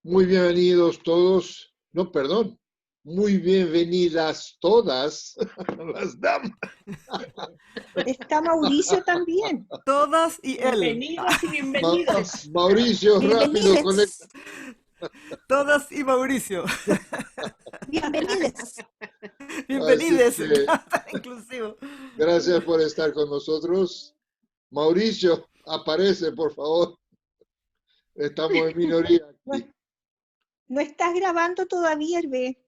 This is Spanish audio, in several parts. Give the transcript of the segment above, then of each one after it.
Muy bienvenidos todos. No, perdón. Muy bienvenidas todas las damas. Está Mauricio también. Todas y él. Bienvenidos y Ma- bienvenidas. Mauricio, rápido, conecta. Bienvenides. Todas y Mauricio. Bienvenides. Así Bienvenides. que Inclusivo. gracias por estar con nosotros. Mauricio, aparece, por favor. Estamos en minoría aquí. No estás grabando todavía, Hervé.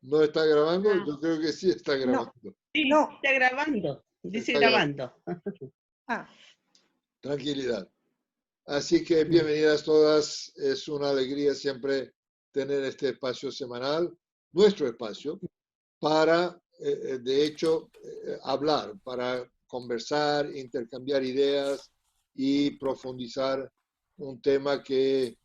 ¿No está grabando? Ah. Yo creo que sí está grabando. Sí, No. está grabando. Dice Está grabando. Ah, Tranquilidad. Así que bienvenidas todas. Es una alegría siempre tener este espacio semanal, nuestro espacio, para, de hecho, hablar, para conversar, intercambiar ideas y profundizar un tema que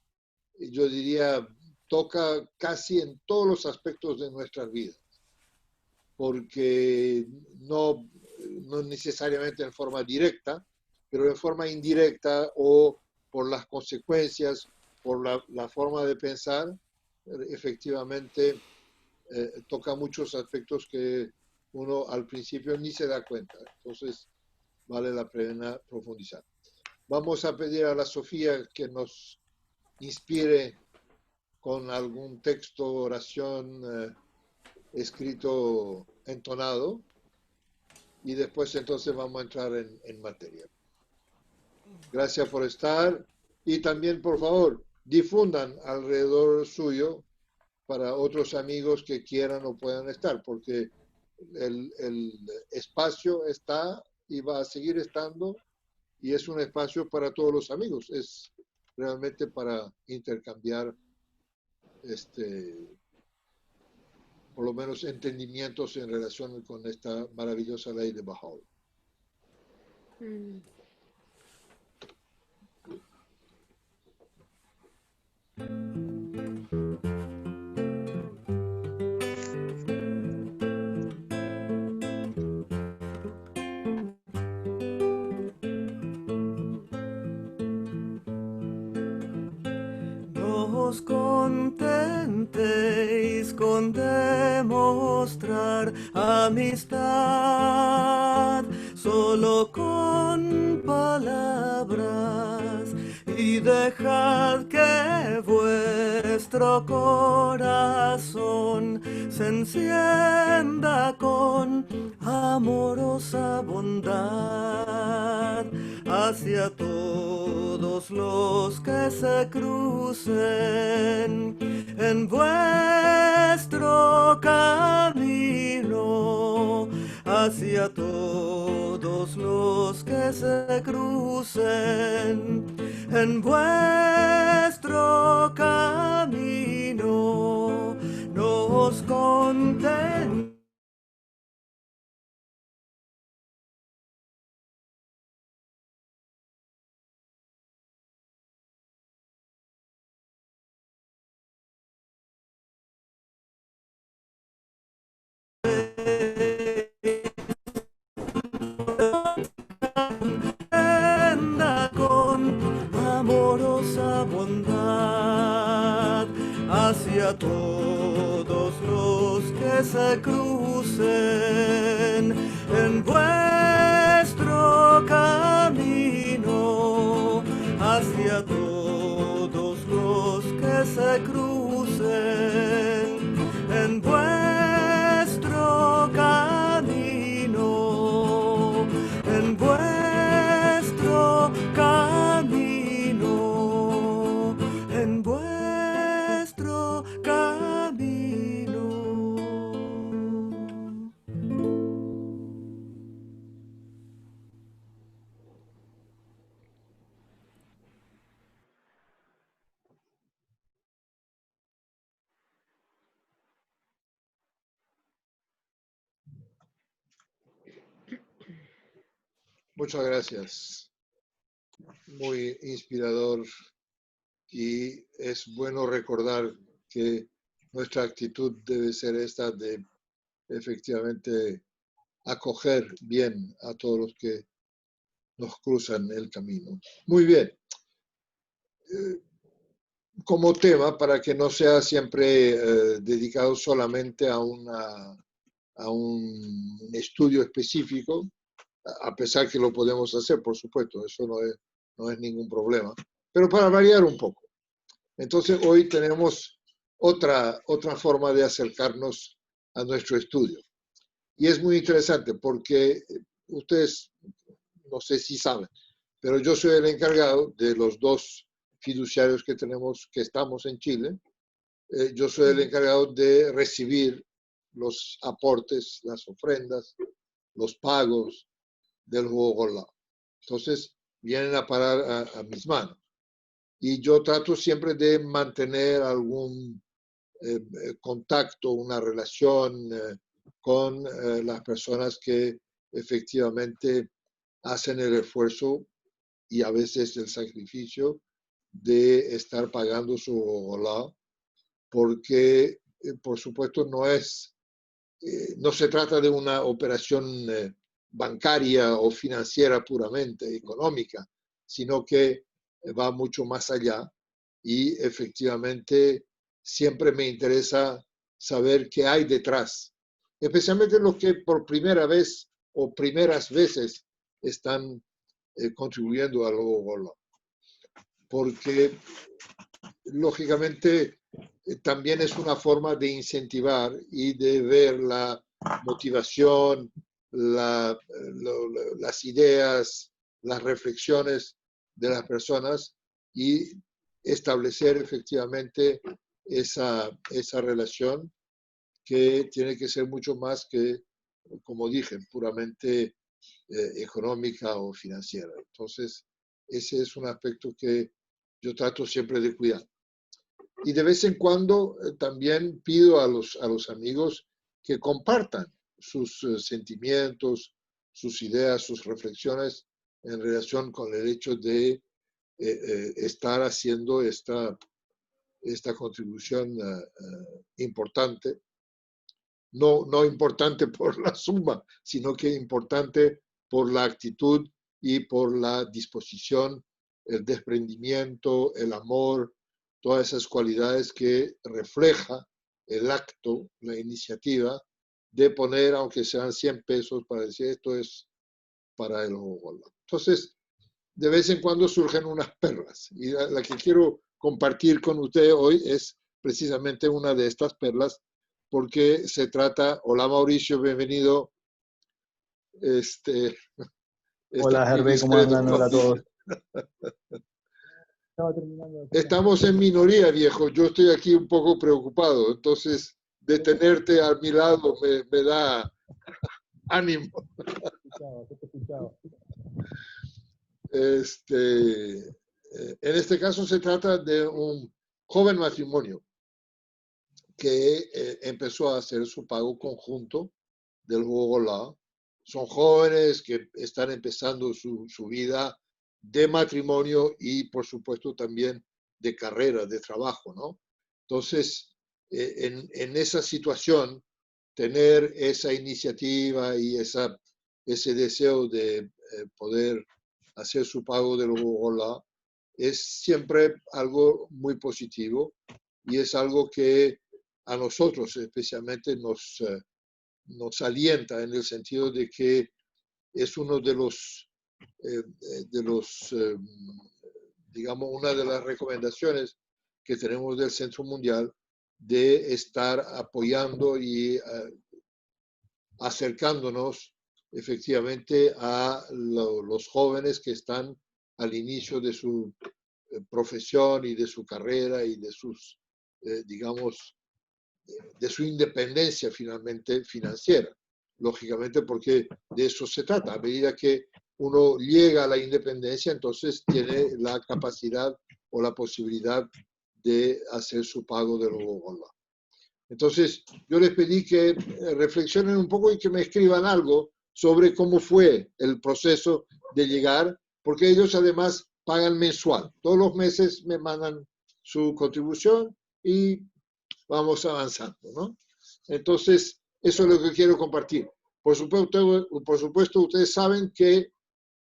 yo diría toca casi en todos los aspectos de nuestras vidas, porque no necesariamente en forma directa, pero en forma indirecta o por las consecuencias, por la forma de pensar, efectivamente toca muchos aspectos que uno al principio ni se da cuenta. Entonces, vale la pena profundizar. Vamos a pedir a la Sofía que nos inspire con algún texto, oración escrito, entonado, y después entonces vamos a entrar en materia. Gracias por estar y también, por favor, difundan alrededor suyo para otros amigos que quieran o puedan estar, porque el espacio está y va a seguir estando y es un espacio para todos los amigos, es realmente para intercambiar por lo menos entendimientos en relación con esta maravillosa ley de Baha'u'llah. Os contentéis con demostrar amistad solo con palabras y dejad que vuestro corazón se encienda con amorosa bondad hacia todos los que se crucen en vuestro camino, hacia todos los que se crucen en vuestro camino, nos contentéis. Con amorosa bondad hacia todos los que se crucen en vuestro camino, hacia todos los que se crucen en vuestro camino, en vuestro camino, en vuestro camino. Muchas gracias. Muy inspirador y es bueno recordar que nuestra actitud debe ser esta de efectivamente acoger bien a todos los que nos cruzan el camino. Muy bien. como tema para que no sea siempre dedicado solamente a un estudio específico, a pesar que lo podemos hacer, por supuesto, eso no es ningún problema, pero para variar un poco. Entonces hoy tenemos otra forma de acercarnos a nuestro estudio. Y es muy interesante porque ustedes, no sé si saben, pero yo soy el encargado de los dos fiduciarios que tenemos, que estamos en Chile. Yo soy el encargado de recibir los aportes, las ofrendas, los pagos del Jugo Golao. Entonces, vienen a parar a mis manos. Y yo trato siempre de mantener algún contacto, una relación con las personas que efectivamente hacen el esfuerzo y a veces el sacrificio de estar pagando su Golao, porque por supuesto no se trata de una operación bancaria o financiera puramente económica, sino que va mucho más allá y efectivamente siempre me interesa saber qué hay detrás, especialmente los que por primera vez o primeras veces están contribuyendo al Golao, porque lógicamente también es una forma de incentivar y de ver la motivación, las ideas, las reflexiones de las personas y establecer efectivamente esa relación que tiene que ser mucho más que, como dije, puramente económica o financiera. Entonces, ese es un aspecto que yo trato siempre de cuidar. Y de vez en cuando también pido a los amigos que compartan sus sentimientos, sus ideas, sus reflexiones en relación con el hecho de estar haciendo esta contribución importante. No importante por la suma, sino que importante por la actitud y por la disposición, el desprendimiento, el amor, todas esas cualidades que refleja el acto, la iniciativa de poner, aunque sean 100 pesos, para decir esto es para el Golao. Entonces, de vez en cuando surgen unas perlas y la que quiero compartir con usted hoy es precisamente una de estas perlas porque se trata, hola Mauricio, bienvenido. Hola Hervé, ¿cómo andan? Hola a todos. Estamos en minoría, viejo. Yo estoy aquí un poco preocupado. Entonces, detenerte a mi lado me da ánimo. En este caso se trata de un joven matrimonio que empezó a hacer su pago conjunto del Jugo Golao. Son jóvenes que están empezando su vida de matrimonio y, por supuesto, también de carrera, de trabajo, ¿no? Entonces, en esa situación, tener esa iniciativa y ese deseo de poder hacer su pago del Jugo Golao es siempre algo muy positivo y es algo que a nosotros especialmente nos alienta en el sentido de que es uno de los digamos, una de las recomendaciones que tenemos del Centro Mundial de estar apoyando y acercándonos efectivamente a los jóvenes que están al inicio de su profesión y de su carrera y de sus, digamos, de su independencia finalmente financiera. Lógicamente porque de eso se trata. A medida que uno llega a la independencia, entonces tiene la capacidad o la posibilidad de hacer su pago del Jugo Golao. Entonces, yo les pedí que reflexionen un poco y que me escriban algo sobre cómo fue el proceso de llegar, porque ellos además pagan mensual. Todos los meses me mandan su contribución y vamos avanzando, ¿no? Entonces, eso es lo que quiero compartir. Por supuesto, ustedes saben que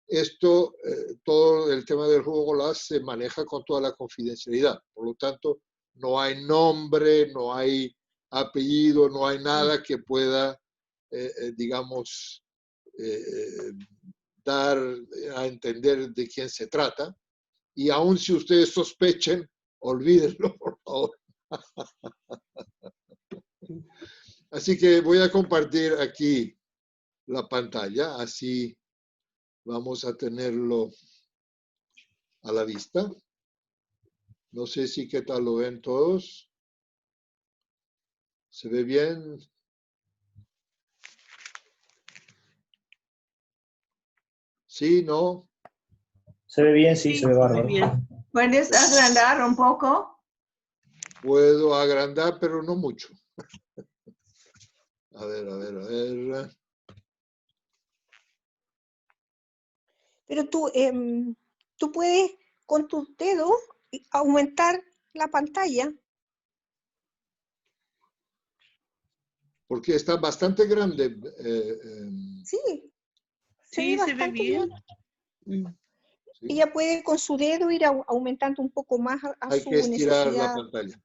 esto, todo el tema del juego GOLAS se maneja con toda la confidencialidad. Por lo tanto, no hay nombre, no hay apellido, no hay nada que pueda, digamos, dar a entender de quién se trata. Y aun si ustedes sospechen, olvídenlo, por favor. Así que voy a compartir aquí la pantalla, así vamos a tenerlo a la vista. No sé si qué tal lo ven todos. ¿Se ve bien? ¿Sí? ¿No? Se ve bien, sí, Sí, se ve bárbaro. muy bien. ¿Puedes agrandar un poco? Puedo agrandar, pero no mucho. A ver, a ver, a ver. Pero tú puedes con tus dedos aumentar la pantalla. Porque está bastante grande. Sí, se ve Sí, se ve bastante bien. bien. Sí. Ella puede con su dedo ir aumentando un poco más a Hay su que estirar la necesidad. pantalla.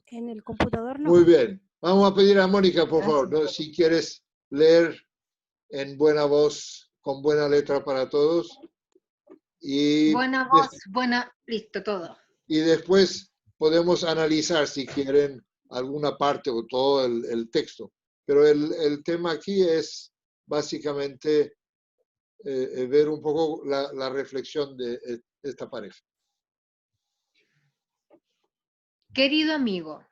En el computador no. Muy bien. Vamos a pedir a Mónica, por Gracias. favor, ¿no? Si quieres leer en buena voz, con buena letra para todos. Y, Buena voz, buena, listo, todo. y después podemos analizar, si quieren, alguna parte o todo el texto. Pero el tema aquí es básicamente ver un poco la reflexión de esta pareja. Querido amigo,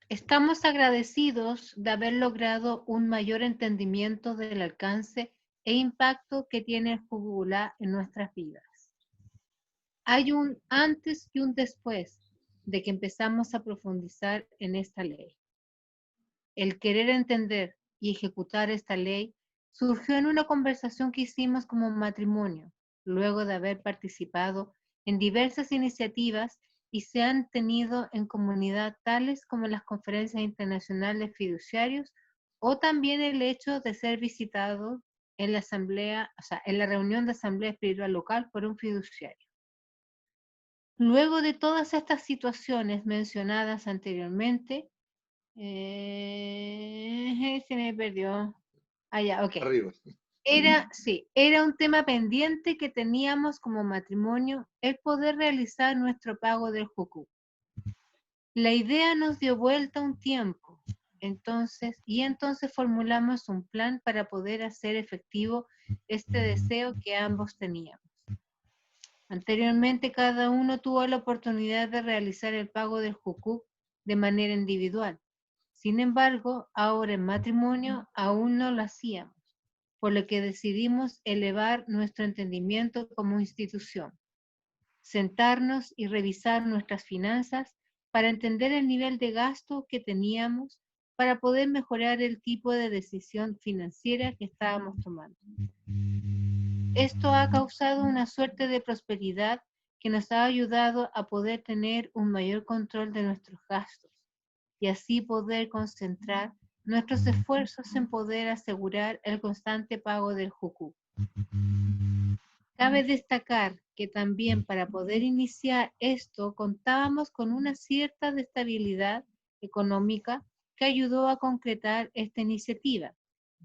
estamos agradecidos de haber logrado un mayor entendimiento del alcance e impacto que tiene el Jugulá en nuestras vidas. Hay un antes y un después de que empezamos a profundizar en esta ley. El querer entender y ejecutar esta ley surgió en una conversación que hicimos como matrimonio, luego de haber participado en diversas iniciativas y se han tenido en comunidad tales como las conferencias internacionales fiduciarios o también el hecho de ser visitado en la asamblea, en la reunión de asamblea espiritual local por un fiduciario. Luego de todas estas situaciones mencionadas anteriormente, se me perdió. Ya, ok. Arriba. Era un tema pendiente que teníamos como matrimonio, el poder realizar nuestro pago del jukuk. La idea nos dio vuelta un tiempo, entonces formulamos un plan para poder hacer efectivo este deseo que ambos teníamos. Anteriormente, cada uno tuvo la oportunidad de realizar el pago del jukuk de manera individual. Sin embargo, ahora en matrimonio aún no lo hacíamos, por lo que decidimos elevar nuestro entendimiento como institución, sentarnos y revisar nuestras finanzas para entender el nivel de gasto que teníamos para poder mejorar el tipo de decisión financiera que estábamos tomando. Esto ha causado una suerte de prosperidad que nos ha ayudado a poder tener un mayor control de nuestros gastos y así poder concentrar nuestros esfuerzos en poder asegurar el constante pago del jukuk. Cabe destacar que también para poder iniciar esto contábamos con una cierta estabilidad económica que ayudó a concretar esta iniciativa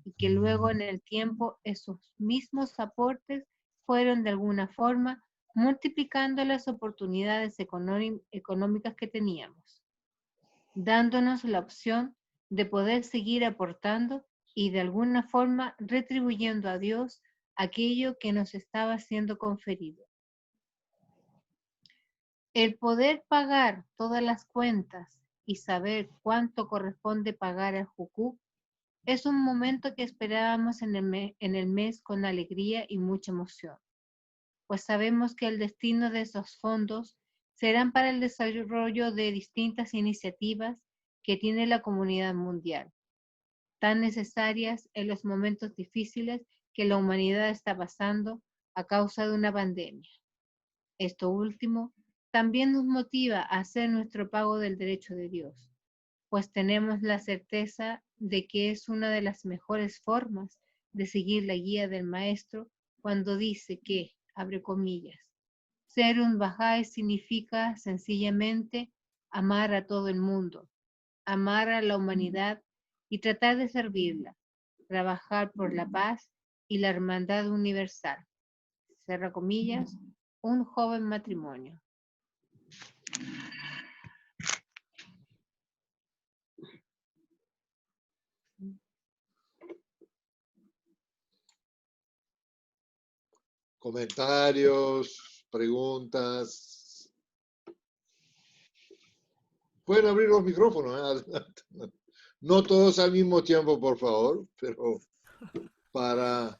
y que luego en el tiempo esos mismos aportes fueron de alguna forma multiplicando las oportunidades económicas que teníamos, dándonos la opción de poder seguir aportando y de alguna forma retribuyendo a Dios aquello que nos estaba siendo conferido. El poder pagar todas las cuentas y saber cuánto corresponde pagar al jukuk es un momento que esperábamos en el mes con alegría y mucha emoción, pues sabemos que el destino de esos fondos serán para el desarrollo de distintas iniciativas que tiene la comunidad mundial, tan necesarias en los momentos difíciles que la humanidad está pasando a causa de una pandemia. Esto último también nos motiva a hacer nuestro pago del derecho de Dios, pues tenemos la certeza de que es una de las mejores formas de seguir la guía del Maestro cuando dice que, abre comillas, ser un Bahá'í significa sencillamente amar a todo el mundo, amar a la humanidad y tratar de servirla, trabajar por la paz y la hermandad universal. Cierra comillas, un joven matrimonio. Comentarios, preguntas. Pueden abrir los micrófonos, ¿eh? Adelante. No todos al mismo tiempo, por favor, pero para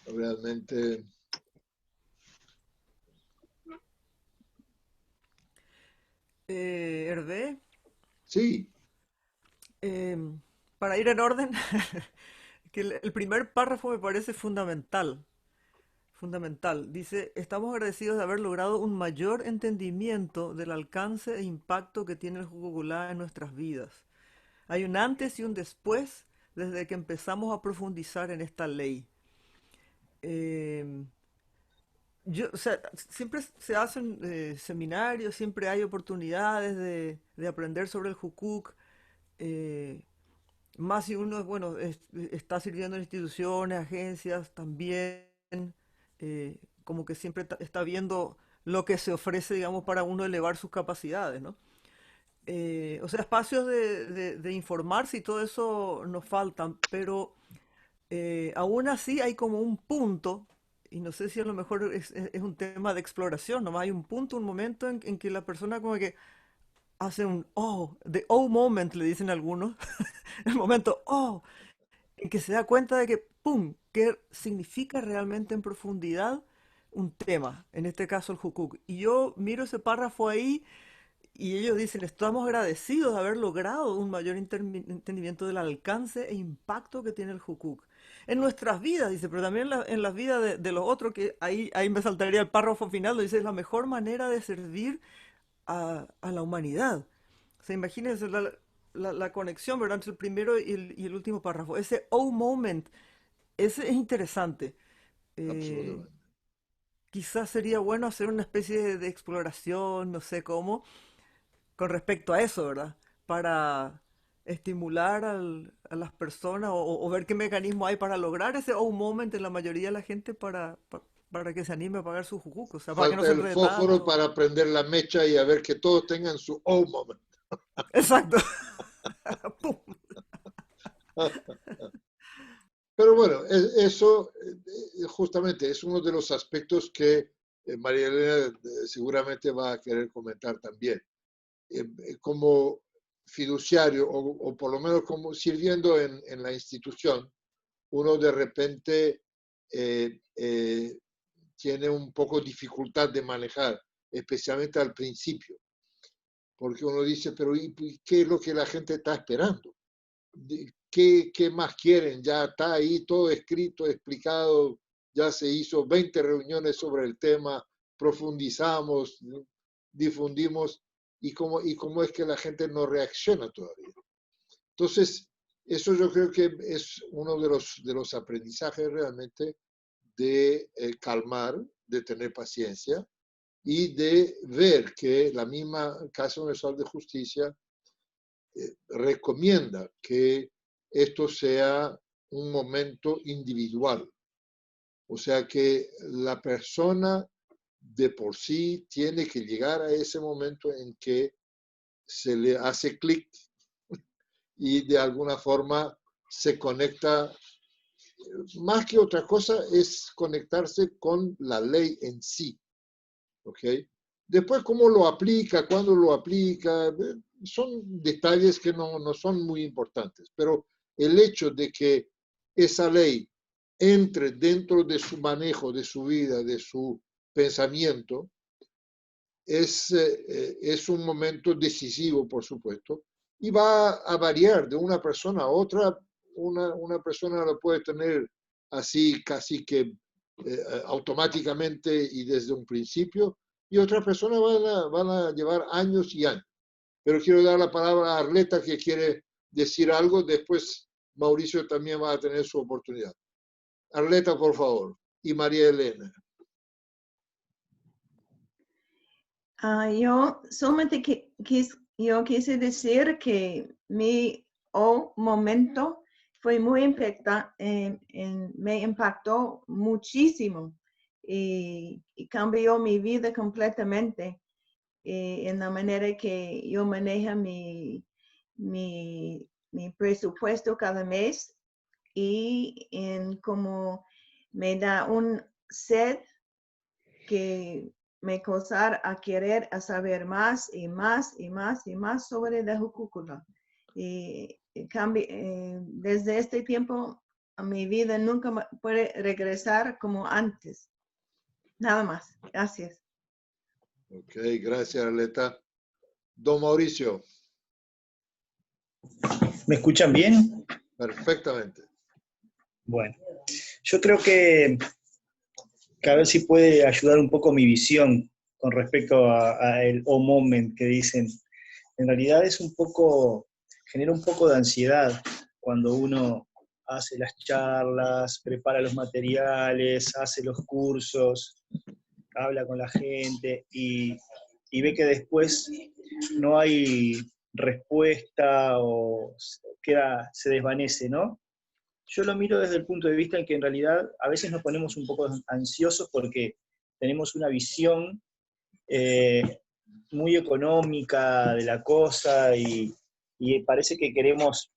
realmente... Hervé, Sí, para ir en orden, que el primer párrafo me parece fundamental. Fundamental. Dice, estamos agradecidos de haber logrado un mayor entendimiento del alcance e impacto que tiene el Jugulá en nuestras vidas. Hay un antes y un después desde que empezamos a profundizar en esta ley. O sea, siempre se hacen seminarios, siempre hay oportunidades de aprender sobre el Jukuk. eh, Más si uno, bueno, está sirviendo en instituciones, agencias, también, como que siempre está viendo lo que se ofrece, digamos, para uno elevar sus capacidades, ¿no? O sea, espacios de informarse y todo eso nos faltan, pero aún así hay como un punto, y no sé si a lo mejor es un tema de exploración, nomás hay un punto, un momento en que la persona como que hace un oh, the oh moment, le dicen algunos, el momento oh, en que se da cuenta de que, ¡pum!, qué significa realmente en profundidad un tema, en este caso el Jukuk. Y yo miro ese párrafo ahí y ellos dicen, estamos agradecidos de haber logrado un mayor entendimiento del alcance e impacto que tiene el Jukuk. En nuestras vidas, dice, pero también en las vidas de los otros, que ahí me saltaría el párrafo final, lo dice, es la mejor manera de servir a la humanidad. O sea, imagínense la conexión, ¿verdad?, entre el primero y el último párrafo. Ese oh moment, ese es interesante. Eh, absolutamente. Quizás sería bueno hacer una especie de exploración, no sé cómo, con respecto a eso, ¿verdad? Para estimular a las personas o ver qué mecanismo hay para lograr ese oh moment en la mayoría de la gente para que se anime a pagar su jucuco, o sea, para que no Falta se el enrede fósforo tanto. para prender la mecha y a ver que todos tengan su oh moment. Exacto. Pum. Pero bueno, eso justamente es uno de los aspectos que María Elena seguramente va a querer comentar también. Como fiduciario o por lo menos como sirviendo en la institución, uno de repente tiene un poco dificultad de manejar, especialmente al principio, porque uno dice, pero ¿y qué es lo que la gente está esperando? ¿Qué más quieren? Ya está ahí todo escrito, explicado, ya se hizo 20 reuniones sobre el tema, profundizamos, difundimos, y cómo es que la gente no reacciona todavía. Entonces, eso yo creo que es uno de los aprendizajes realmente de calmar, de tener paciencia y de ver que la misma Casa Universal de Justicia recomienda que esto sea un momento individual. O sea que la persona de por sí tiene que llegar a ese momento en que se le hace clic y de alguna forma se conecta. Más que otra cosa es conectarse con la ley en sí. ¿Ok? Después, cómo lo aplica, cuándo lo aplica, son detalles que no son muy importantes, pero el hecho de que esa ley entre dentro de su manejo, de su vida, de su pensamiento, es un momento decisivo, por supuesto, y va a variar de una persona a otra. Una persona lo puede tener así casi que automáticamente y desde un principio, y otras personas van a llevar años y años. Pero quiero dar la palabra a Arleta, que quiere decir algo. Después Mauricio también va a tener su oportunidad. Arleta, por favor. y María Elena. Yo solamente yo quise decir que mi momento fue muy me impactó muchísimo y cambió mi vida completamente en la manera que yo manejo mi presupuesto cada mes y en cómo me da un sed que me causar a querer a saber más y más y más y más sobre la júcula. Y desde este tiempo a mi vida nunca puede regresar como antes. Nada más. Gracias. Ok, gracias, Arleta. Don Mauricio. ¿Me escuchan bien? Perfectamente. Bueno, yo creo que a ver si puede ayudar un poco mi visión con respecto a el moment que dicen. En realidad genera un poco de ansiedad cuando uno hace las charlas, prepara los materiales, hace los cursos, habla con la gente y ve que después no hay respuesta o se desvanece, ¿no? Yo lo miro desde el punto de vista en que en realidad a veces nos ponemos un poco ansiosos porque tenemos una visión muy económica de la cosa y parece que queremos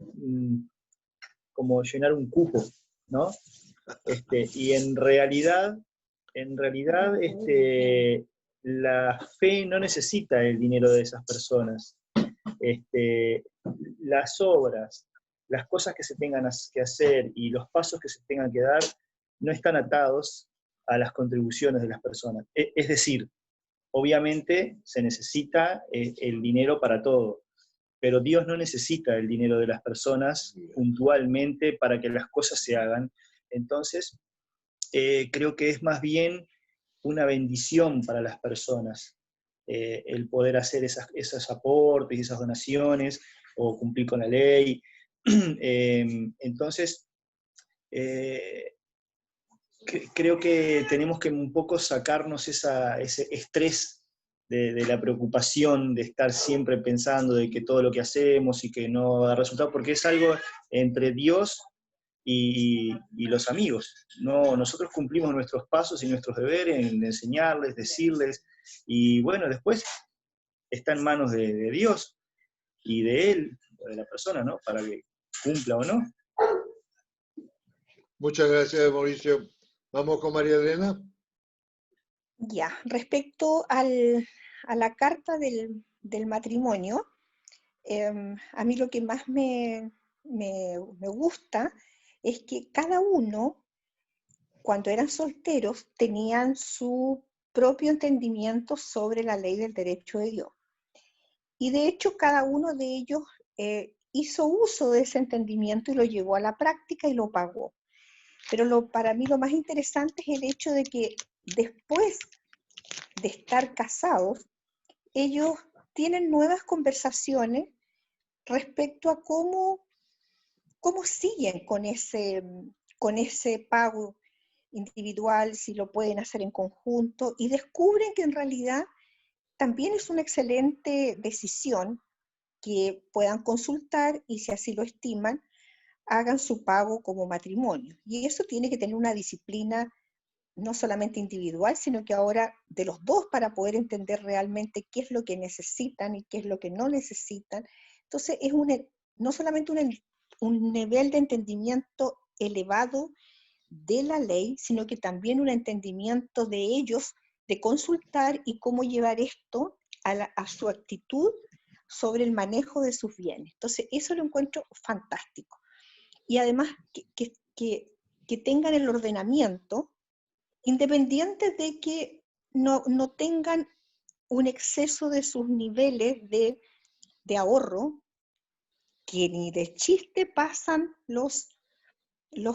como llenar un cupo, ¿no? Y en realidad la fe no necesita el dinero de esas personas. Las obras, las cosas que se tengan que hacer y los pasos que se tengan que dar no están atados a las contribuciones de las personas. Es decir, obviamente se necesita el dinero para todo, pero Dios no necesita el dinero de las personas puntualmente para que las cosas se hagan. Entonces, creo que es más bien una bendición para las personas el poder hacer esos aportes y esas donaciones o cumplir con la ley. Entonces, creo que tenemos que un poco sacarnos ese estrés de la preocupación de estar siempre pensando de que todo lo que hacemos y que no da resultado, porque es algo entre Dios y los amigos. No, nosotros cumplimos nuestros pasos y nuestros deberes en enseñarles, decirles, y bueno, después está en manos de Dios y de Él, o de la persona, ¿no? Para que cumpla o no. Muchas gracias, Mauricio. Vamos con María Elena. Ya, respecto a la carta del matrimonio, a mí lo que más me gusta es que cada uno, cuando eran solteros, tenían su propio entendimiento sobre la ley del derecho de Dios. Y de hecho, cada uno de ellos hizo uso de ese entendimiento y lo llevó a la práctica y lo pagó. Pero para mí lo más interesante es el hecho de que después de estar casados, ellos tienen nuevas conversaciones respecto a cómo siguen con ese pago individual, si lo pueden hacer en conjunto, y descubren que en realidad también es una excelente decisión que puedan consultar y si así lo estiman, hagan su pago como matrimonio. Y eso tiene que tener una disciplina no solamente individual, sino que ahora de los dos para poder entender realmente qué es lo que necesitan y qué es lo que no necesitan. Entonces es no solamente un nivel de entendimiento elevado de la ley, sino que también un entendimiento de ellos de consultar y cómo llevar esto a su actitud sobre el manejo de sus bienes. Entonces eso lo encuentro fantástico. Y además que tengan el ordenamiento independientes de que no tengan un exceso de sus niveles de ahorro, que ni de chiste pasan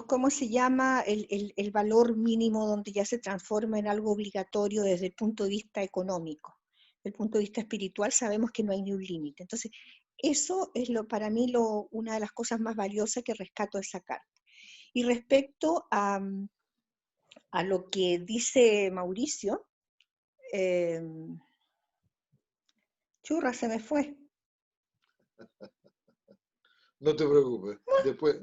¿cómo se llama? El valor mínimo donde ya se transforma en algo obligatorio desde el punto de vista económico. Desde el punto de vista espiritual sabemos que no hay ni un límite. Entonces, eso es para mí una de las cosas más valiosas que rescato de esa carta. Y respecto a a lo que dice Mauricio, churra, se me fue. No te preocupes.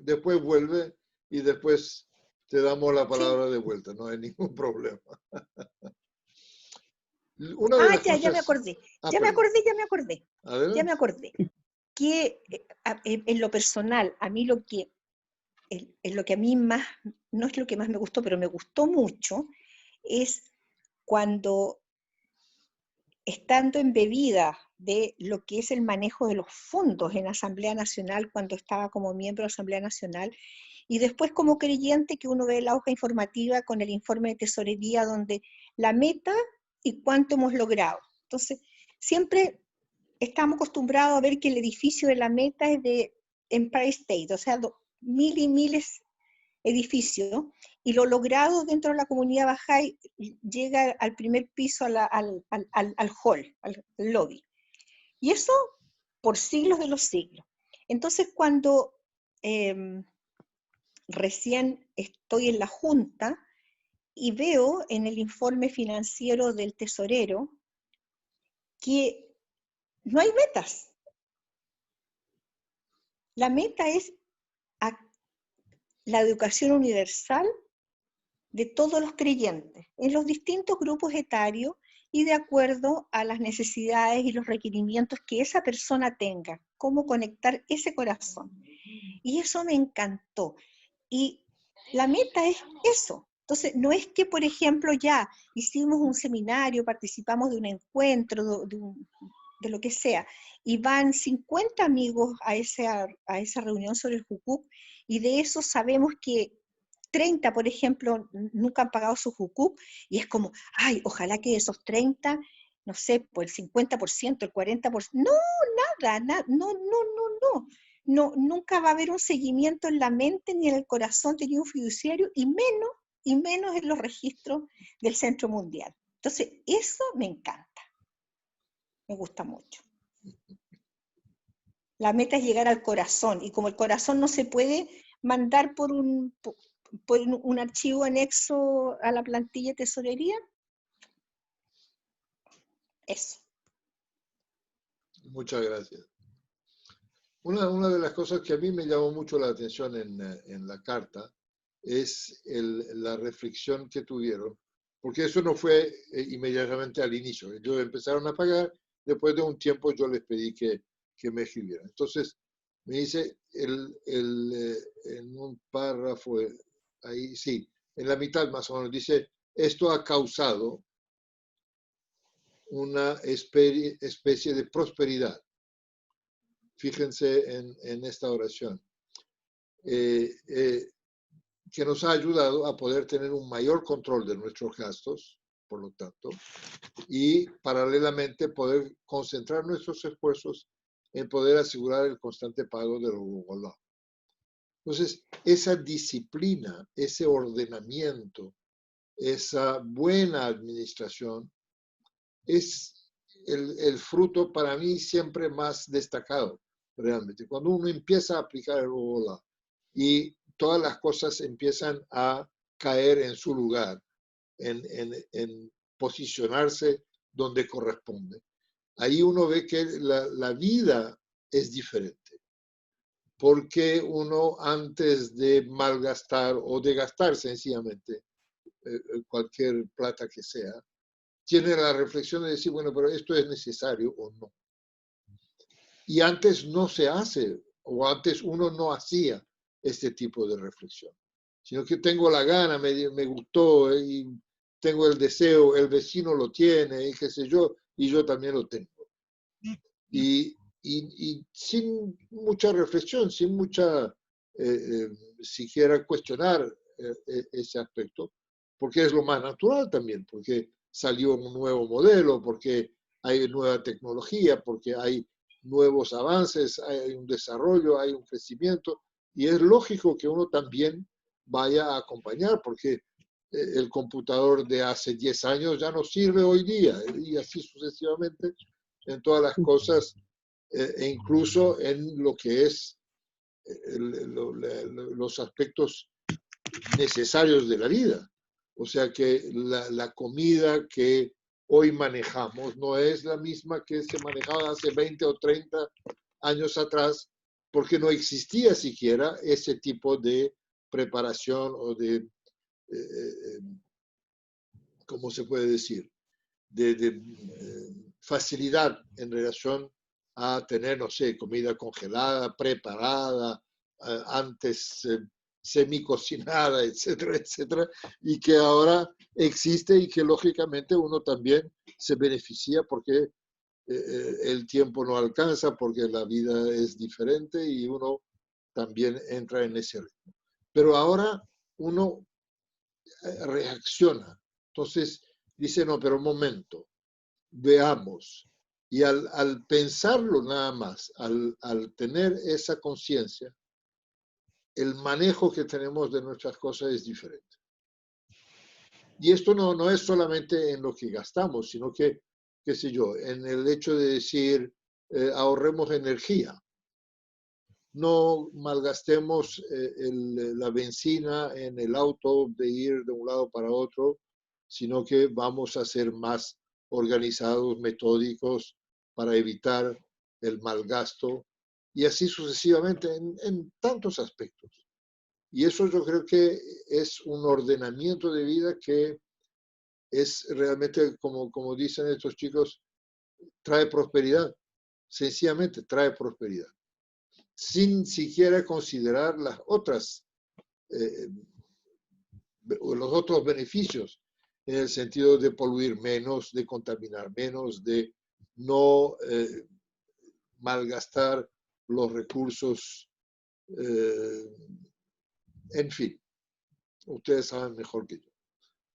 Después vuelve y después te damos la palabra de vuelta. No hay ningún problema. Una de las Ya cosas... me acordé. Ya perdón. me acordé. Adelante. Ya me acordé. Que en lo personal, a mí lo que a mí más, no es lo que más me gustó, pero me gustó mucho, es cuando, estando embebida de lo que es el manejo de los fondos en Asamblea Nacional, cuando estaba como miembro de Asamblea Nacional, y después como creyente que uno ve la hoja informativa con el informe de tesorería donde la meta y cuánto hemos logrado. Entonces, siempre estamos acostumbrados a ver que el edificio de la meta es de Empire State, o sea, mil y miles edificios, y lo logrado dentro de la comunidad Bahá'í llega al primer piso, al hall, al lobby. Y eso por siglos de los siglos. Entonces, cuando recién estoy en la Junta y veo en el informe financiero del tesorero que no hay metas. La meta es la educación universal de todos los creyentes, en los distintos grupos etarios y de acuerdo a las necesidades y los requerimientos que esa persona tenga, cómo conectar ese corazón. Y eso me encantó. Y la meta es eso. Entonces, no es que, por ejemplo, ya hicimos un seminario, participamos de un encuentro, de lo que sea, y van 50 amigos a esa reunión sobre el Jukuk, y de eso sabemos que 30, por ejemplo, nunca han pagado su Jukuk, y es como, ay, ojalá que esos 30, no sé, por el 50%, el 40%, no, nada, no, nunca va a haber un seguimiento en la mente ni en el corazón de ningún fiduciario, y menos en los registros del Centro Mundial. Entonces, eso me encanta, me gusta mucho. La meta es llegar al corazón, y como el corazón no se puede mandar por un archivo anexo a la plantilla de tesorería, eso. Muchas gracias. Una de las cosas que a mí me llamó mucho la atención en la carta es la reflexión que tuvieron, porque eso no fue inmediatamente al inicio. Ellos empezaron a pagar, después de un tiempo yo les pedí que me escribieran. Entonces, me dice en un párrafo, ahí sí, en la mitad más o menos, dice, esto ha causado una especie de prosperidad. Fíjense en esta oración, que nos ha ayudado a poder tener un mayor control de nuestros gastos, por lo tanto, y paralelamente poder concentrar nuestros esfuerzos en poder asegurar el constante pago de los Bogolá. Entonces, esa disciplina, ese ordenamiento, esa buena administración es el fruto para mí siempre más destacado, realmente. Cuando uno empieza a aplicar el Bogolá y todas las cosas empiezan a caer en su lugar, en posicionarse donde corresponde. Ahí uno ve que la vida es diferente, porque uno antes de malgastar o de gastar sencillamente cualquier plata que sea, tiene la reflexión de decir, bueno, pero esto es necesario o no. Y antes no se hace, o antes uno no hacía este tipo de reflexión, sino que tengo la gana, me gustó, y tengo el deseo, el vecino lo tiene, y qué sé yo, y yo también lo tengo. Y sin mucha reflexión, sin mucha, siquiera cuestionar ese aspecto, porque es lo más natural también, porque salió un nuevo modelo, porque hay nueva tecnología, porque hay nuevos avances, hay un desarrollo, hay un crecimiento, y es lógico que uno también vaya a acompañar, porque el computador de hace 10 años ya no sirve hoy día, y así sucesivamente en todas las cosas, e incluso en lo que es los aspectos necesarios de la vida. O sea que la comida que hoy manejamos no es la misma que se manejaba hace 20 o 30 años atrás, porque no existía siquiera ese tipo de preparación o de, ¿cómo se puede decir? De facilidad en relación a tener, no sé, comida congelada, preparada, antes semicocinada, etcétera, etcétera, y que ahora existe y que lógicamente uno también se beneficia porque el tiempo no alcanza, porque la vida es diferente y uno también entra en ese ritmo. Pero ahora uno reacciona. Entonces dice, no, pero un momento, veamos. Y al pensarlo nada más, al tener esa conciencia, el manejo que tenemos de nuestras cosas es diferente. Y esto no es solamente en lo que gastamos, sino que, qué sé yo, en el hecho de decir, ahorremos energía. No malgastemos la benzina en el auto de ir de un lado para otro, sino que vamos a ser más organizados, metódicos, para evitar el mal gasto y así sucesivamente en tantos aspectos. Y eso yo creo que es un ordenamiento de vida que es realmente, como dicen estos chicos, trae prosperidad, sencillamente trae prosperidad, sin siquiera considerar las otras, los otros beneficios, en el sentido de poluir menos, de contaminar menos, de no malgastar los recursos, en fin, ustedes saben mejor que yo.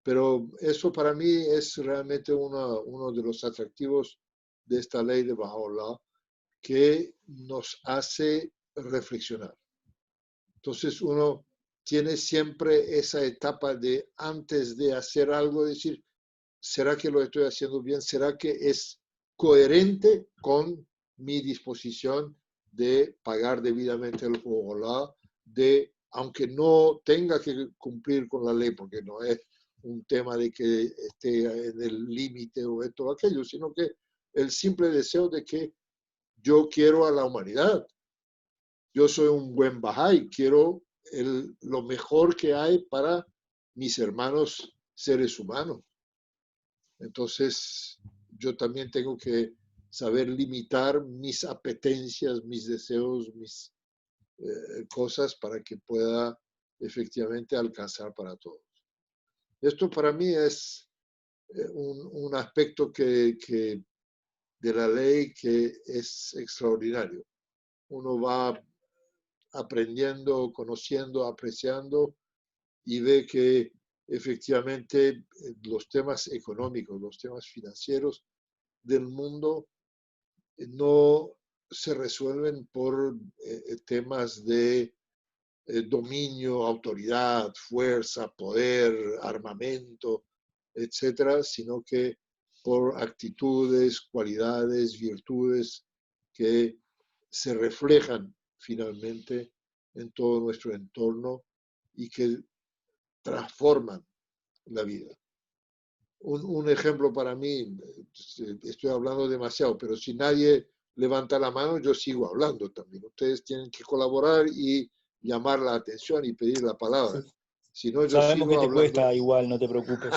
Pero eso para mí es realmente uno de los atractivos de esta ley de Baha'u'lláh, que nos hace reflexionar. Entonces uno tiene siempre esa etapa de antes de hacer algo, decir, ¿será que lo estoy haciendo bien? ¿Será que es coherente con mi disposición de pagar debidamente el Baha'u'lláh, de, aunque no tenga que cumplir con la ley, porque no es un tema de que esté en el límite o esto o aquello, sino que el simple deseo de que yo quiero a la humanidad. Yo soy un buen Bahá'í, quiero lo mejor que hay para mis hermanos seres humanos. Entonces, yo también tengo que saber limitar mis apetencias, mis deseos, mis cosas para que pueda efectivamente alcanzar para todos. Esto para mí es un aspecto de la ley que es extraordinario. Uno va aprendiendo, conociendo, apreciando y ve que efectivamente los temas económicos, los temas financieros del mundo no se resuelven por temas de dominio, autoridad, fuerza, poder, armamento, etcétera, sino que por actitudes, cualidades, virtudes que se reflejan finalmente en todo nuestro entorno y que transforman la vida. Un ejemplo para mí, estoy hablando demasiado, pero si nadie levanta la mano, yo sigo hablando también. Ustedes tienen que colaborar y llamar la atención y pedir la palabra. Si no, yo Sabemos sigo que te hablando. cuesta igual, no te preocupes.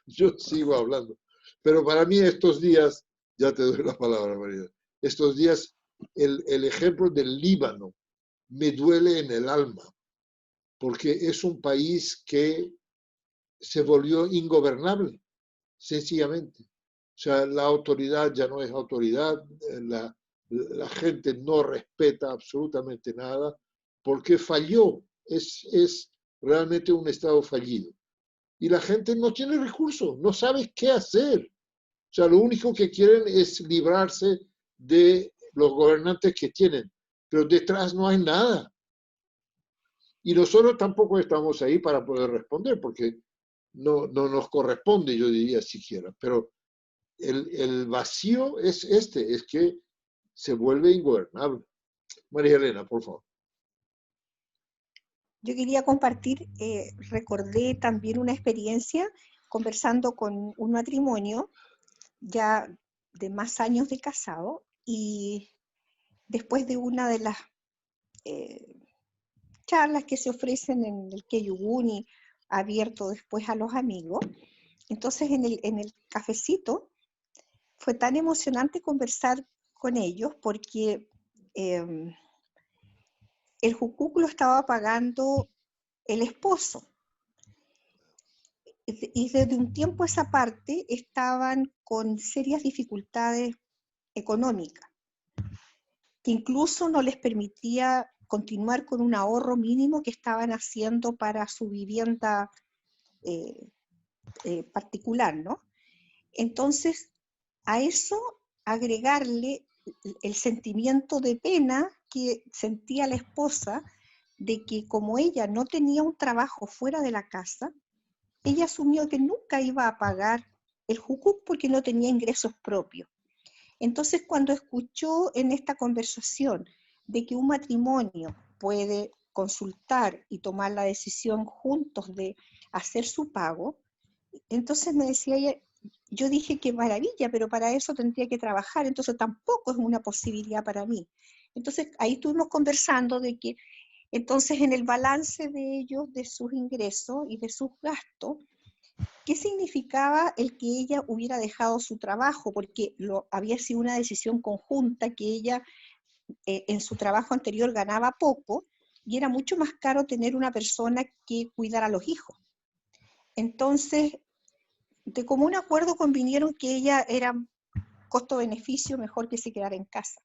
Yo sigo hablando. Pero para mí estos días, ya te doy la palabra, María, estos días, el ejemplo del Líbano me duele en el alma, porque es un país que se volvió ingobernable, sencillamente. O sea, la autoridad ya no es autoridad, la gente no respeta absolutamente nada, porque falló, es realmente un Estado fallido. Y la gente no tiene recursos, no sabe qué hacer. O sea, lo único que quieren es librarse de los gobernantes que tienen, pero detrás no hay nada. Y nosotros tampoco estamos ahí para poder responder, porque no nos corresponde, yo diría siquiera. Pero el vacío es es que se vuelve ingobernable. María Elena, por favor. yo quería compartir, recordé también una experiencia conversando con un matrimonio ya de más años de casado, y después de una de las charlas que se ofrecen en el Keyuguni, abierto después a los amigos, entonces en el cafecito fue tan emocionante conversar con ellos porque el jukuk lo estaba pagando el esposo. Y desde un tiempo a esa parte estaban con serias dificultades económicas, que incluso no les permitía continuar con un ahorro mínimo que estaban haciendo para su vivienda particular, ¿no? Entonces, a eso agregarle el sentimiento de pena que sentía la esposa de que como ella no tenía un trabajo fuera de la casa, ella asumió que nunca iba a pagar el jukuk porque no tenía ingresos propios. Entonces, cuando escuchó en esta conversación de que un matrimonio puede consultar y tomar la decisión juntos de hacer su pago, entonces me decía ella, yo dije que maravilla, pero para eso tendría que trabajar, entonces tampoco es una posibilidad para mí. Entonces ahí estuvimos conversando de que entonces en el balance de ellos, de sus ingresos y de sus gastos, ¿qué significaba el que ella hubiera dejado su trabajo? Porque había sido una decisión conjunta, que ella en su trabajo anterior ganaba poco y era mucho más caro tener una persona que cuidara a los hijos. Entonces, de común acuerdo convinieron que ella era costo-beneficio mejor que se quedara en casa.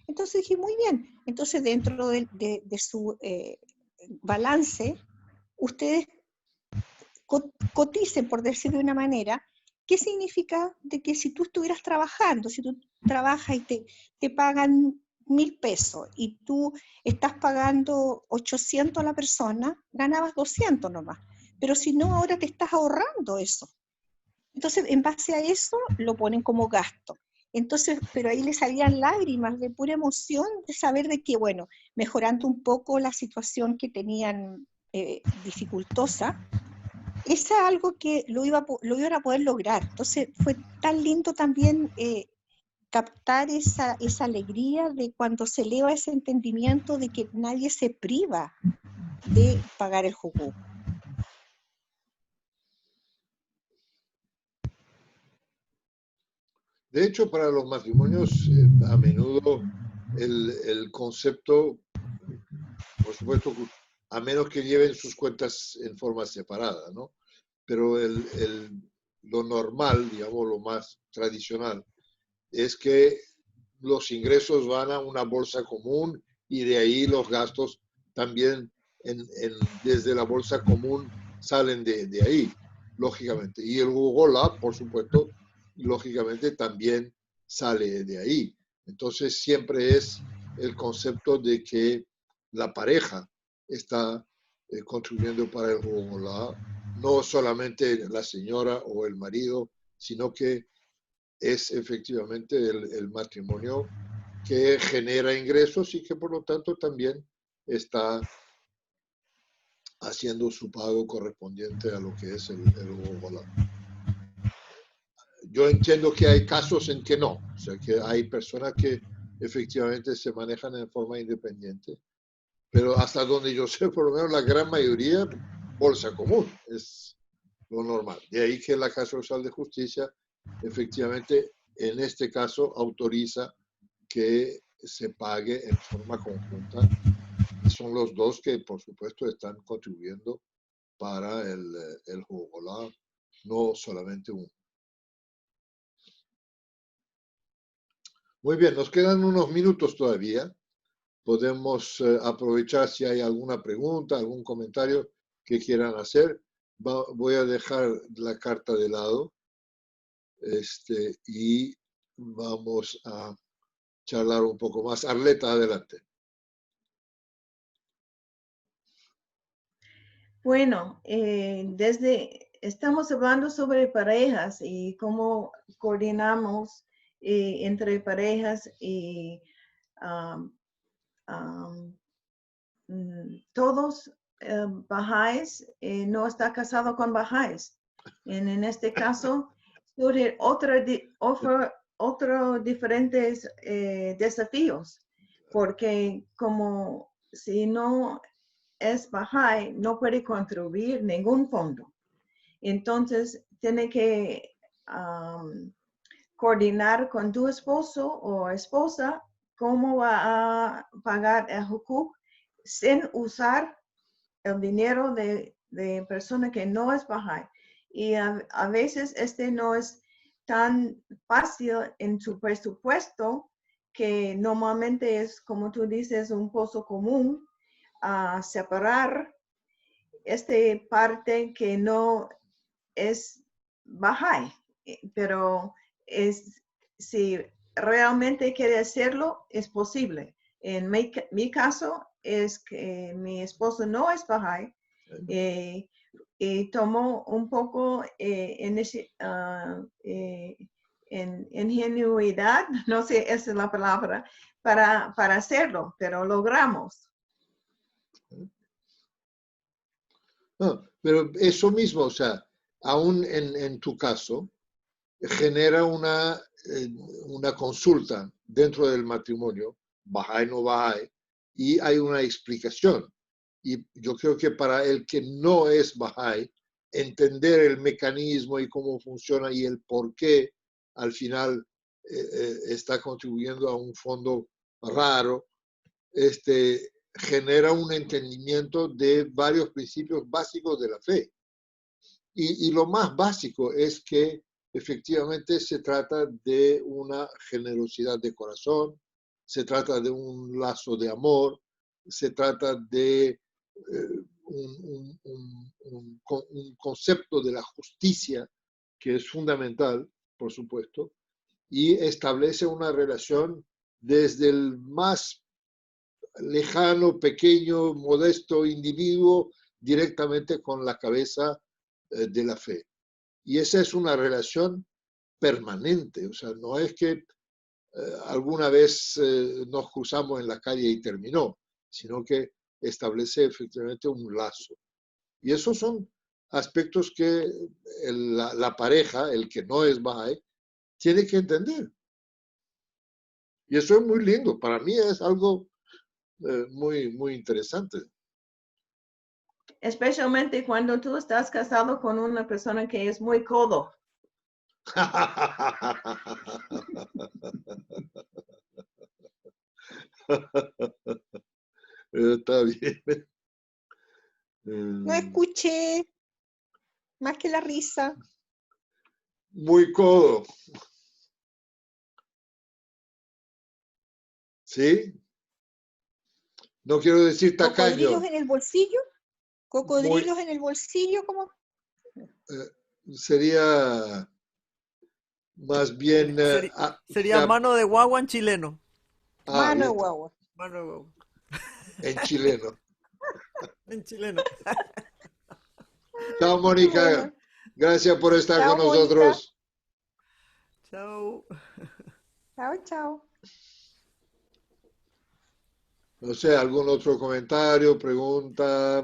Entonces dije, muy bien, entonces dentro de su balance, ustedes coticen, por decir de una manera, ¿qué significa de que si tú estuvieras trabajando, si tú trabajas y te pagan 1.000 pesos y tú estás pagando 800 a la persona, ganabas 200 nomás, pero si no, ahora te estás ahorrando eso. Entonces, en base a eso, lo ponen como gasto. Entonces, pero ahí les salían lágrimas de pura emoción de saber de que, bueno, mejorando un poco la situación que tenían dificultosa, es algo que lo iban a poder lograr. Entonces, fue tan lindo también captar esa alegría de cuando se eleva ese entendimiento de que nadie se priva de pagar el jukuk. De hecho, para los matrimonios, a menudo el concepto, por supuesto, a menos que lleven sus cuentas en forma separada, ¿no? Pero lo normal, digamos, lo más tradicional, es que los ingresos van a una bolsa común y de ahí los gastos también desde la bolsa común salen de ahí, lógicamente. Y el Google, por supuesto, lógicamente también sale de ahí. Entonces siempre es el concepto de que la pareja está contribuyendo para el Google, no solamente la señora o el marido, sino que es efectivamente el matrimonio que genera ingresos y que por lo tanto también está haciendo su pago correspondiente a lo que es el Google. Yo entiendo que hay casos en que no, o sea que hay personas que efectivamente se manejan en forma independiente, pero hasta donde yo sé, por lo menos la gran mayoría, bolsa común es lo normal. De ahí que la Casa Social de Justicia efectivamente en este caso autoriza que se pague en forma conjunta. Y son los dos que, por supuesto, están contribuyendo para el Jugolá, no solamente uno. Muy bien, nos quedan unos minutos todavía. Podemos aprovechar si hay alguna pregunta, algún comentario que quieran hacer. Voy a dejar la carta de lado y vamos a charlar un poco más. Arleta, adelante. Bueno, estamos hablando sobre parejas y cómo coordinamos entre parejas y todos bahá'ís no está casado con bahá'ís. En este caso, surgen otros diferentes desafíos, porque como si no es bahá'í, no puede contribuir ningún fondo. Entonces, tiene que coordinar con tu esposo o esposa cómo va a pagar el hukuk sin usar el dinero de persona que no es bahá'í. Y a veces no es tan fácil en su presupuesto, que normalmente es, como tú dices, un pozo común, a separar esta parte que no es bahá'í, pero si realmente quiere hacerlo, es posible. En mi caso es que mi esposo no es bahá'í, y tomó un poco en ingenuidad, no sé, esa es la palabra, para hacerlo, pero logramos. No, pero eso mismo, o sea, aún en tu caso, genera una consulta dentro del matrimonio, bahá'í no bahá'í, y hay una explicación. Y yo creo que para el que no es bahá'í, entender el mecanismo y cómo funciona y el por qué al final está contribuyendo a un fondo raro, genera un entendimiento de varios principios básicos de la fe. Y lo más básico es que efectivamente se trata de una generosidad de corazón, se trata de un lazo de amor, se trata de un concepto de la justicia que es fundamental, por supuesto, y establece una relación desde el más lejano, pequeño, modesto individuo directamente con la cabeza de la fe. Y esa es una relación permanente, o sea, no es que alguna vez nos cruzamos en la calle y terminó, sino que establece efectivamente un lazo. Y esos son aspectos que la pareja, el que no es bahá'í, tiene que entender. Y eso es muy lindo, para mí es algo muy, muy interesante. Especialmente cuando tú estás casado con una persona que es muy codo. Está bien. No escuché más que la risa. Muy codo. ¿Sí? No quiero decir tacaño. ¿Cocodrilos en el bolsillo? ¿Cocodrilos en el bolsillo? ¿Cómo? Sería más bien... Sería mano de guagua en chileno. Mano de guagua. Mano de guagua. En chileno. En chileno. Chao, Mónica. Bueno. Gracias por estar Chao, con nosotros. Mónica. Chao. Chao, chao. No sé, ¿algún otro comentario, pregunta?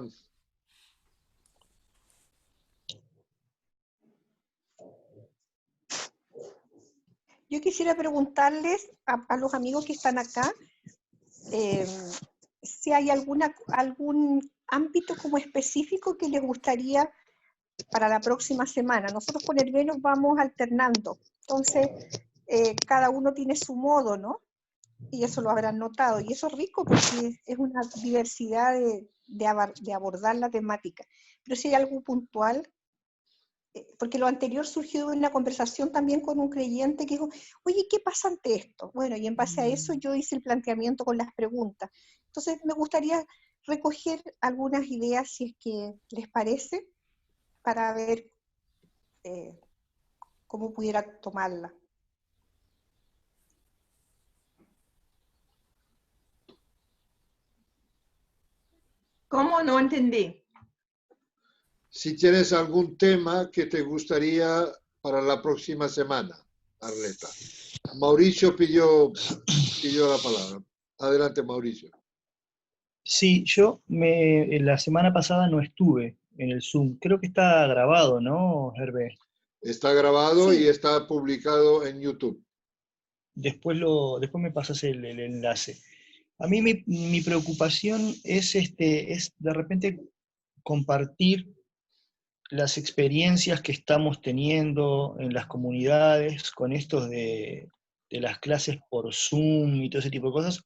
Yo quisiera preguntarles a los amigos que están acá si hay algún ámbito como específico que les gustaría para la próxima semana. Nosotros con Hervé nos vamos alternando, entonces cada uno tiene su modo, ¿no? Y eso lo habrán notado, y eso es rico porque es una diversidad de abordar la temática. Pero si hay algo puntual, porque lo anterior surgió de una conversación también con un creyente que dijo, oye, ¿qué pasa ante esto? Bueno, y en base a eso yo hice el planteamiento con las preguntas. Entonces me gustaría recoger algunas ideas, si es que les parece, para ver cómo pudiera tomarla. ¿Cómo? No entendí. Si tienes algún tema que te gustaría para la próxima semana, Arleta. Mauricio pidió la palabra. Adelante, Mauricio. Sí, la semana pasada no estuve en el Zoom. Creo que está grabado, ¿no, Hervé? Está grabado y Sí, está publicado en YouTube. Después me pasas el enlace. A mí mi preocupación es de repente compartir las experiencias que estamos teniendo en las comunidades con estos de las clases por Zoom y todo ese tipo de cosas,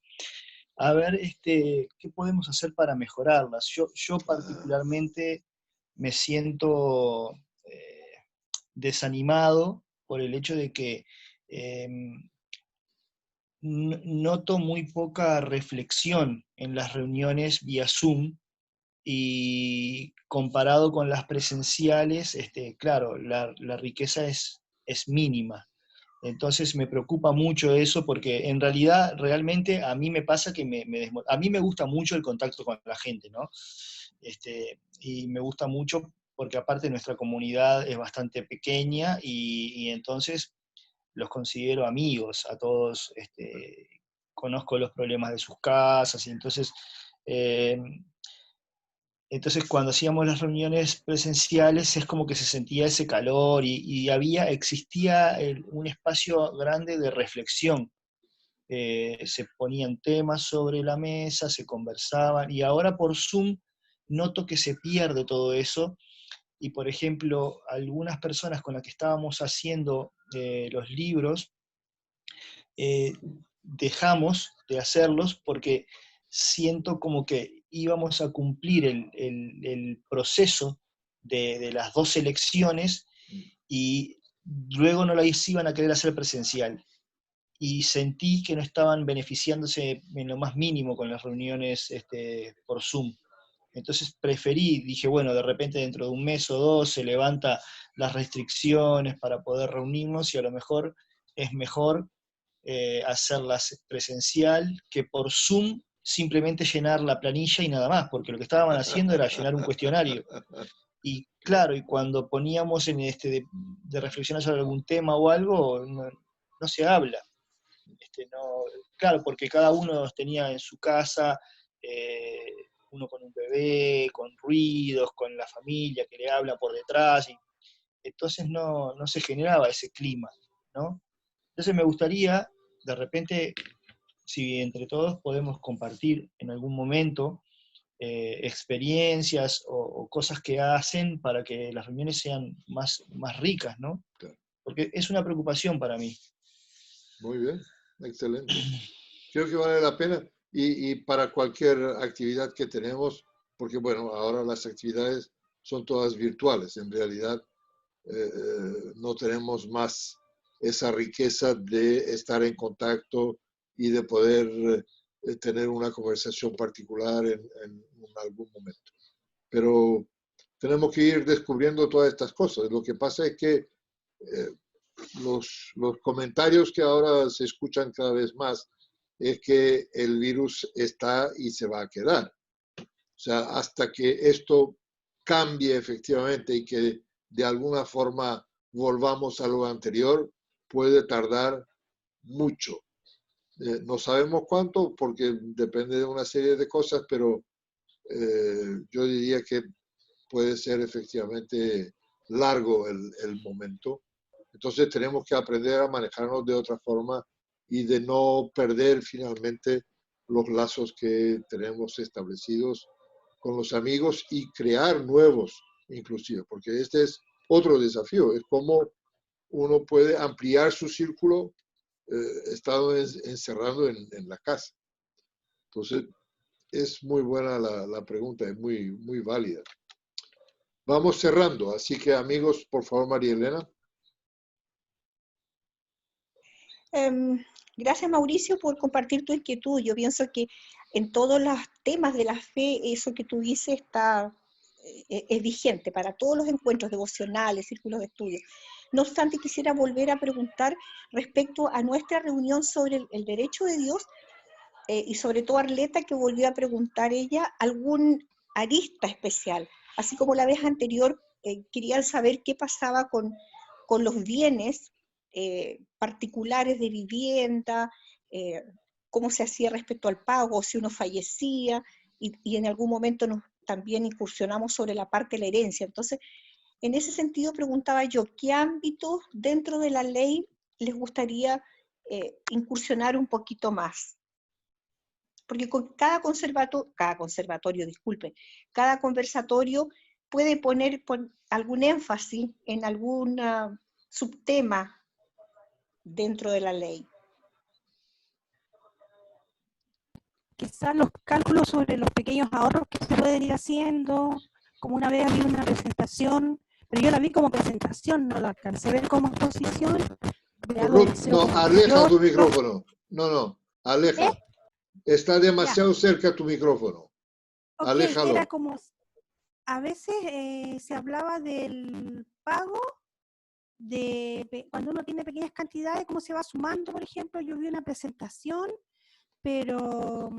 a ver qué podemos hacer para mejorarlas. Yo particularmente me siento desanimado por el hecho de que noto muy poca reflexión en las reuniones vía Zoom y comparado con las presenciales, claro, la riqueza es mínima. Entonces me preocupa mucho eso porque en realidad realmente a mí me pasa que a mí me gusta mucho el contacto con la gente, ¿no? Y me gusta mucho porque aparte nuestra comunidad es bastante pequeña y entonces los considero amigos a todos, conozco los problemas de sus casas y eh, entonces cuando hacíamos las reuniones presenciales es como que se sentía ese calor y existía un espacio grande de reflexión. Se ponían temas sobre la mesa, se conversaban, y ahora por Zoom noto que se pierde todo eso, y por ejemplo, algunas personas con las que estábamos haciendo los libros, eh, dejamos de hacerlos porque siento como que íbamos a cumplir el proceso de las dos elecciones y luego no las iban a querer hacer presencial. Y sentí que no estaban beneficiándose en lo más mínimo con las reuniones por Zoom. Entonces dije, bueno, de repente dentro de un mes o dos se levanta las restricciones para poder reunirnos y a lo mejor es mejor hacerlas presencial que por Zoom simplemente llenar la planilla y nada más, porque lo que estaban haciendo era llenar un cuestionario. Y claro, y cuando poníamos de reflexionar sobre algún tema o algo, no se habla. No, claro, porque cada uno tenía en su casa, eh, uno con un bebé, con ruidos, con la familia que le habla por detrás, y entonces no se generaba ese clima, ¿no? Entonces me gustaría, de repente, si entre todos podemos compartir en algún momento experiencias o cosas que hacen para que las reuniones sean más ricas, ¿no? Claro. Porque es una preocupación para mí. Muy bien, excelente. Creo que vale la pena y para cualquier actividad que tenemos, porque bueno, ahora las actividades son todas virtuales, en realidad no tenemos más esa riqueza de estar en contacto y de poder tener una conversación particular en algún momento. Pero tenemos que ir descubriendo todas estas cosas. Lo que pasa es que los comentarios que ahora se escuchan cada vez más es que el virus está y se va a quedar. O sea, hasta que esto cambie efectivamente y que de alguna forma volvamos a lo anterior, puede tardar mucho. No sabemos cuánto porque depende de una serie de cosas, pero yo diría que puede ser efectivamente largo el momento. Entonces tenemos que aprender a manejarnos de otra forma y de no perder finalmente los lazos que tenemos establecidos con los amigos y crear nuevos inclusive, porque este es otro desafío, es cómo uno puede ampliar su círculo estado encerrado en la casa. Entonces, es muy buena la pregunta, es muy válida. Vamos cerrando, así que amigos, por favor, María Elena. Gracias, Mauricio, por compartir tu inquietud. Yo pienso que en todos los temas de la fe, eso que tú dices es vigente para todos los encuentros devocionales, círculos de estudio. No obstante, quisiera volver a preguntar respecto a nuestra reunión sobre el derecho de Dios y sobre todo Arleta, que volvió a preguntar ella algún arista especial. Así como la vez anterior, querían saber qué pasaba con los bienes particulares de vivienda, cómo se hacía respecto al pago, si uno fallecía, y en algún momento también incursionamos sobre la parte de la herencia. Entonces, en ese sentido preguntaba yo, ¿qué ámbitos dentro de la ley les gustaría incursionar un poquito más? Porque con cada conversatorio puede poner algún énfasis en algún subtema dentro de la ley. Quizás los cálculos sobre los pequeños ahorros que se pueden ir haciendo, como una vez había una presentación, pero yo la vi como presentación, no la alcancé a ver como exposición. Ruth, no, aleja tu micrófono. No, aleja. Está demasiado cerca tu micrófono. Ok, Aléjalo. era como, a veces se hablaba del pago, cuando uno tiene pequeñas cantidades, cómo se va sumando, por ejemplo. Yo vi una presentación, pero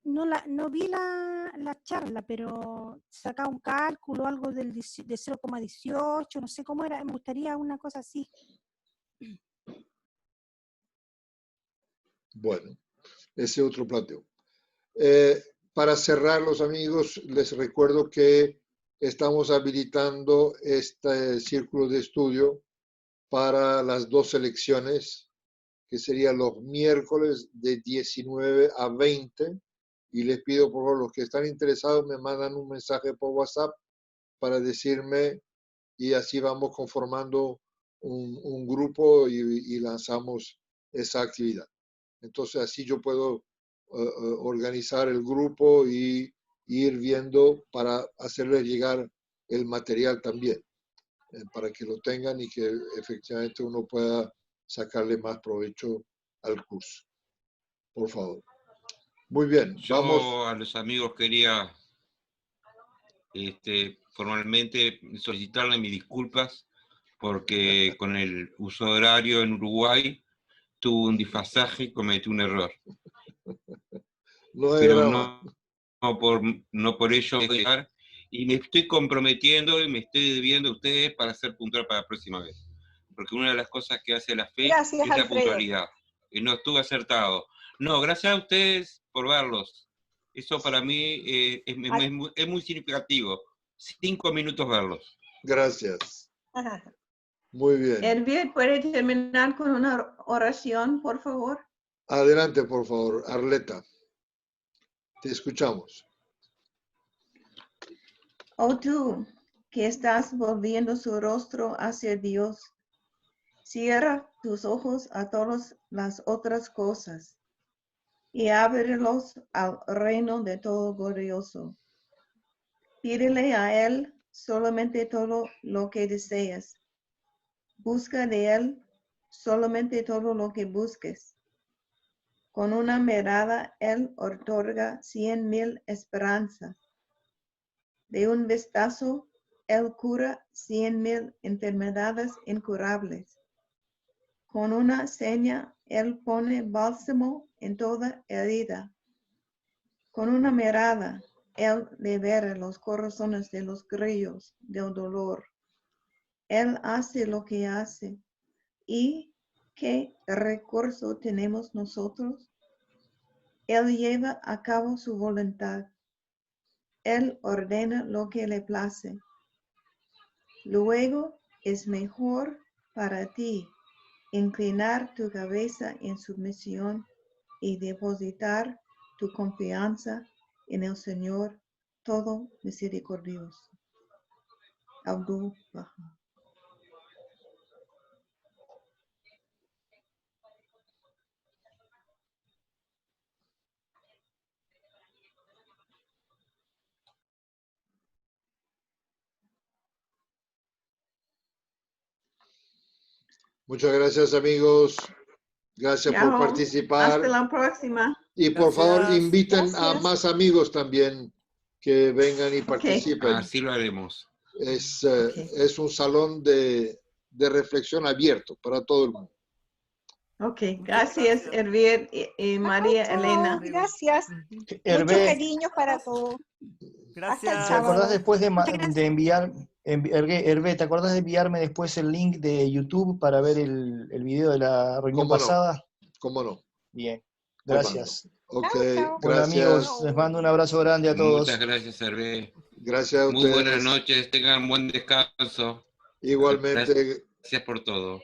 no vi la charla, pero sacaba un cálculo, algo de 0,18, no sé cómo era, me gustaría una cosa así. Bueno, ese otro planteo. Para cerrar, los amigos, les recuerdo que estamos habilitando este círculo de estudio para las 2 elecciones, que serían los miércoles de 19 a 20, y les pido, por favor, los que están interesados me mandan un mensaje por WhatsApp para decirme, y así vamos conformando un grupo y lanzamos esa actividad. Entonces así yo puedo organizar el grupo y ir viendo para hacerles llegar el material también, para que lo tengan y que efectivamente uno pueda sacarle más provecho al curso. Por favor. Muy bien, vamos. Yo a los amigos quería formalmente solicitarle mis disculpas porque con el uso horario en Uruguay tuve un desfasaje y cometí un error. No hay Pero drama. no por ello dejar, y me estoy comprometiendo y me estoy debiendo a ustedes para ser puntual para la próxima vez. Porque una de las cosas que hace la FE Gracias, es la Alfredo. puntualidad. Y no estuve acertado. No, gracias a ustedes por verlos. Eso para mí es muy significativo. 5 minutos verlos. Gracias. Ajá. Muy bien. Erviel, ¿puede terminar con una oración, por favor? Adelante, por favor, Arleta. Te escuchamos. Oh tú, que estás volviendo su rostro hacia Dios, cierra tus ojos a todas las otras cosas y ábrelos al reino de todo glorioso. Pídele a Él solamente todo lo que deseas. Busca de Él solamente todo lo que busques. Con una mirada Él otorga 100,000 esperanzas. De un vistazo Él cura 100,000 enfermedades incurables. Con una seña Él pone bálsamo en toda herida. Con una mirada Él libera los corazones de los grillos del dolor. Él hace lo que hace. ¿Y qué recurso tenemos nosotros? Él lleva a cabo su voluntad. Él ordena lo que le place. Luego es mejor para ti inclinar tu cabeza en sumisión y depositar tu confianza en el Señor todo misericordioso. Abdul Baha. Muchas gracias, amigos. Gracias por Chao. participar. Hasta la próxima. Y por favor, Gracias. inviten a Gracias. más amigos también que vengan y participen. Así lo haremos. Es un salón de reflexión abierto para todo el mundo. Ok, Muchas gracias, gracias. Erviel y María Chao, Elena. gracias. Ujú. Mucho Hervé, cariño para todos. Hasta el Gracias. ¿te acordás sábado. después de, Muchas gracias. de enviar, Hervé, ¿te acordás de enviarme después el link de YouTube para ver el video de la reunión ¿Cómo no? pasada? ¿Cómo no? Bien. Gracias. Ok, Chao, chao. Bueno, gracias. amigos, les mando un abrazo grande a todos. Muchas gracias, Hervé. Gracias a Muy buenas ustedes. noches, tengan buen descanso. Igualmente, Gracias por todo.